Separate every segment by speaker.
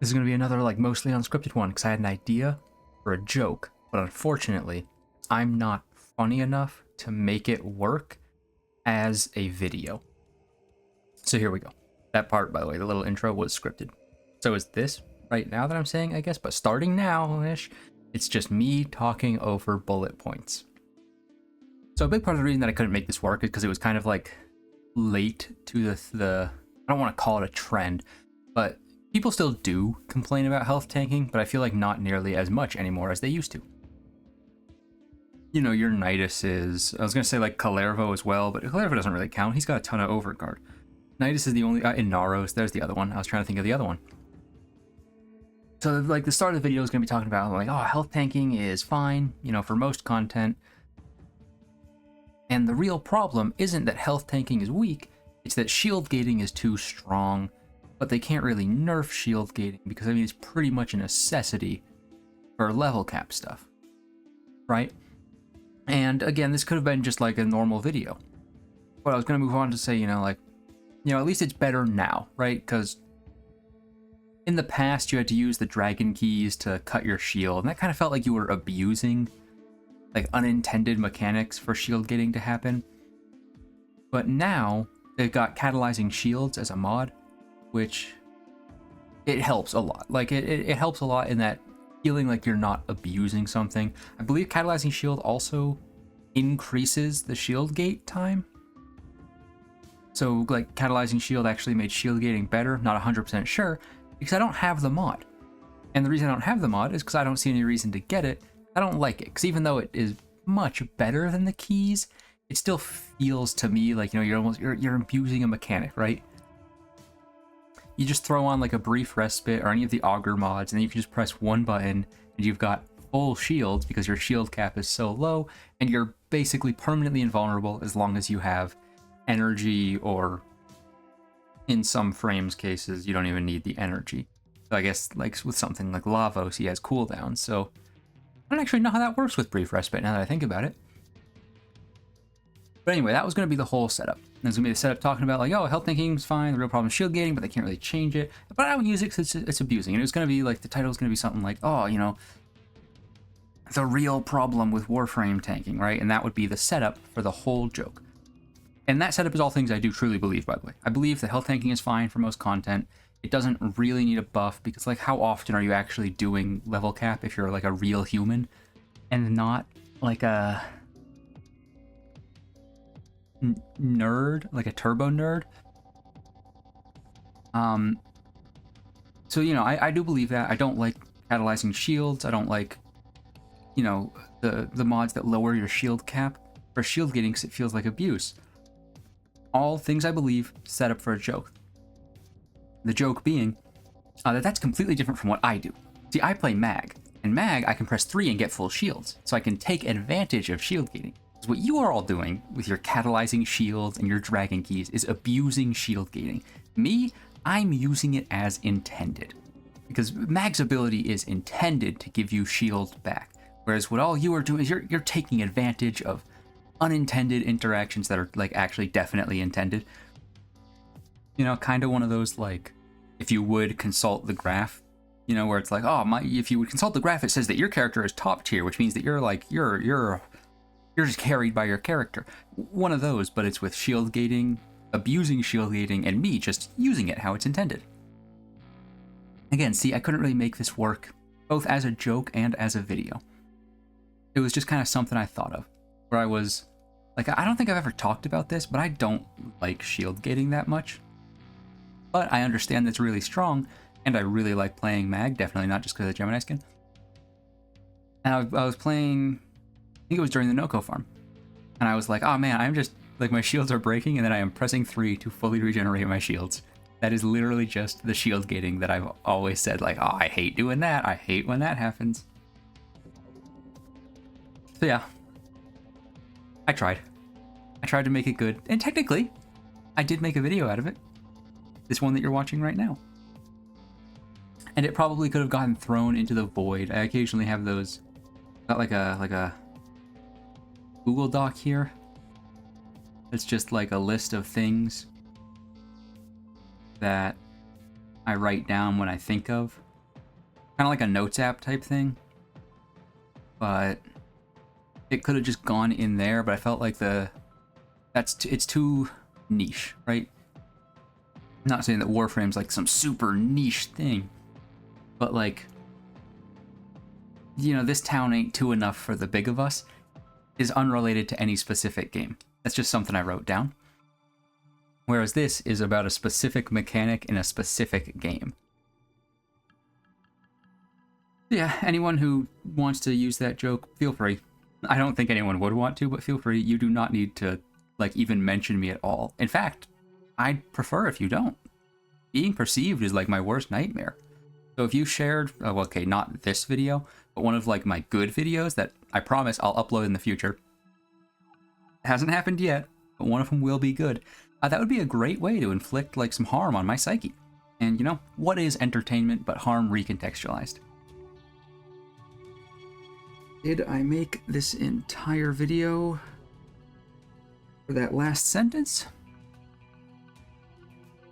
Speaker 1: This is going to be another like mostly unscripted one because I had an idea for a joke, but unfortunately, I'm not funny enough to make it work as a video. So here we go. That part, by the way, the little intro was scripted. So is this right now that I'm saying, I guess, but starting now-ish, it's just me talking over bullet points. So a big part of the reason that I couldn't make this work is because it was kind of like late to the I don't want to call it a trend, but people still do complain about health tanking, but I feel like not nearly as much anymore as they used to. You know, your Nidus is, I was going to say like Kalervo as well, but Kalervo doesn't really count. He's got a ton of overguard. Nidus is the only, Inaros, there's the other one. I was trying to think of the other one. So like the start of the video is going to be talking about like, oh, health tanking is fine, you know, for most content. And the real problem isn't that health tanking is weak, it's that shield gating is too strong, but they can't really nerf shield gating because I mean it's pretty much a necessity for level cap stuff, right? And again, this could have been just like a normal video. But I was going to move on to say, you know, like, you know, at least it's better now, right? Because in the past you had to use the dragon keys to cut your shield, and that kind of felt like you were abusing like unintended mechanics for shield gating to happen. But now they've got catalyzing shields as a mod, which it helps a lot. Like it helps a lot in that feeling like you're not abusing something. I believe catalyzing shield also increases the shield gate time. So like catalyzing shield actually made shield gating better, not 100% sure, because I don't have the mod. And the reason I don't have the mod is because I don't see any reason to get it. I don't like it, because even though it is much better than the keys, it still feels to me like, you know, you're abusing a mechanic, right? You just throw on like a brief respite or any of the augur mods, and then you can just press one button and you've got full shields because your shield cap is so low, and you're basically permanently invulnerable as long as you have energy, or in some frames cases you don't even need the energy. So I guess like with something like Lavos, he has cooldowns, so I don't actually know how that works with brief respite now that I think about it. But anyway, that was going to be the whole setup. There's going to be the setup talking about like, oh, health tanking is fine, the real problem is shield gating, but they can't really change it. But I would use it because it's abusing. And it was going to be like, the title is going to be something like, oh, you know, the real problem with Warframe tanking, right? And that would be the setup for the whole joke. And that setup is all things I do truly believe, by the way. I believe that health tanking is fine for most content. It doesn't really need a buff because, like, how often are you actually doing level cap if you're like a real human and not like a nerd, like a turbo nerd? So, you know, I do believe that. I don't like catalyzing shields. I don't like, you know, the mods that lower your shield cap for shield gating because it feels like abuse. All things I believe set up for a joke. The joke being that that's completely different from what I do. See, I play Mag, and Mag I can press 3 and get full shields, so I can take advantage of shield gating. Because what you are all doing with your catalyzing shields and your dragon keys is abusing shield gating. Me, I'm using it as intended. Because Mag's ability is intended to give you shield back, whereas what all you are doing is you're taking advantage of unintended interactions that are like actually definitely intended. You know, kind of one of those like, if you would consult the graph, you know, where it's like, oh my, if you would consult the graph, it says that your character is top tier, which means that you're like you're just carried by your character. One of those, but it's with shield gating, abusing shield gating, and me just using it how it's intended. Again, see, I couldn't really make this work both as a joke and as a video. It was just kind of something I thought of, where I was like, I don't think I've ever talked about this, but I don't like shield gating that much. But I understand that's really strong, and I really like playing Mag, definitely not just because of the Gemini skin. And I was playing, I think it was during the Noko farm, and I was like, oh man, I'm just, like my shields are breaking, and then I am pressing 3 to fully regenerate my shields. That is literally just the shield gating that I've always said, like, oh, I hate doing that, I hate when that happens. So yeah, I tried to make it good, and technically, I did make a video out of it. This one that you're watching right now. And it probably could have gotten thrown into the void. I occasionally have those, got like a Google Doc here. It's just like a list of things that I write down when I think of Kind of like a notes app type thing. But it could have just gone in there, but I felt like it's too niche, right? I'm not saying that Warframe's like some super niche thing, but like, you know, this town ain't too enough for the big of us is unrelated to any specific game. That's just something I wrote down. Whereas this is about a specific mechanic in a specific game. Yeah, anyone who wants to use that joke, feel free. I don't think anyone would want to, but feel free. You do not need to, like, even mention me at all. In fact, I'd prefer if you don't. Being perceived is, like, my worst nightmare. So if you shared, well, okay, not this video, but one of, like, my good videos that I promise I'll upload in the future. It hasn't happened yet, but one of them will be good. That would be a great way to inflict, like, some harm on my psyche. And, you know, what is entertainment but harm recontextualized? Did I make this entire video for that last sentence?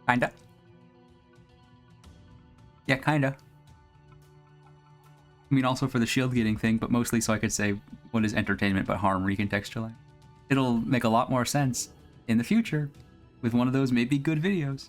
Speaker 1: Kinda. Yeah, kinda. I mean, also for the shield getting thing, but mostly so I could say, what is entertainment but harm recontextualized? It'll make a lot more sense in the future with one of those maybe good videos.